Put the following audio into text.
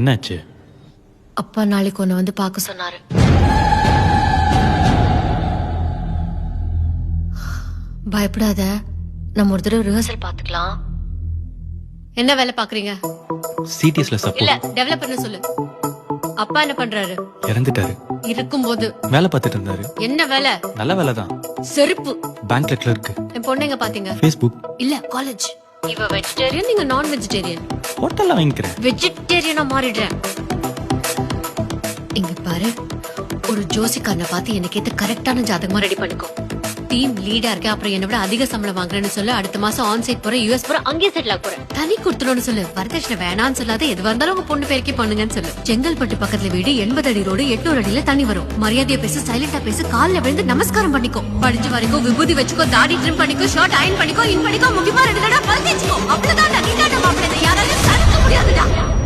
என்னாச்சு? அப்பா நாளைக்கு உன்னை வந்து பார்க்க சொன்னாரு. பயப்படாத, நம்ம ஒரு தடவை ரிஹர்சல் பாத்துக்கலாம். என்ன வேலை பாக்குறீங்க? சிடிஎஸ்ல இல்ல சப்போர்ட். டெவலப்பர்னு சொல்லு. அப்பா என்ன பண்றாரு? இறந்துட்டாரு. இருக்கும்போது வேலை பார்த்துட்டு இருந்தாரு. என்ன வேலை? நல்ல வேலை தான். செருப்பு. பேங்க்ல கிளர்க். என் பொண்ணு எங்க பாத்தீங்க? ஃபேஸ்புக். இல்ல காலேஜ். இவ வெஜிடேரியன், நீங்க நான் வெஜிடேரியன். ஹோட்டல்ல வாங்கிக்கிறேன். வெஜிடேரியனா மாறிடுறேன். இங்க பாரு, ஒரு ஜோசிக்காரனை பார்த்து எனக்கு ஏத்த கரெக்டான ஜாதகமா ரெடி பண்ணிக்கோ. டீம் லீடா இருக்க, அப்புறம் என்ன விட அதிக சம்பளம் வாங்குறேன்னு சொல்லு. அடுத்த மாசம் ஆன் சைட் போற, யூஎஸ் போற, அங்கேயே செட்டில் ஆக போறேன். தனி கொடுத்துடணும்னு சொல்லு. வரதட்சணை வேணான்னு சொல்லாத, எதுவா இருந்தாலும் உங்க பொண்ணு பேருக்கே பண்ணுங்கன்னு சொல்லு. செங்கல்பட்டு பக்கத்துல வீடு, 80 அடி ரோடு, 800 அடியில தண்ணி வரும். மரியாதையா பேசு, சைலண்டா பேசு, கால்ல விழுந்து நமஸ்காரம் பண்ணிக்கோ. படிச்சு வரைக்கும் விபூதி வச்சுக்கோ, தாடி ட்ரிம் பண்ணிக்கோ, ஷர்ட் அயன் பண்ணிக்கோ, இன் பண்ணிக்கோ, முக்கியமா 2 தடவை பல் தேய்ச்சுக்கோ. அவ்வளவுதான். நீ தான் மாப்பிள்ளை, யாராலையும் தடுக்க முடியாதுடா.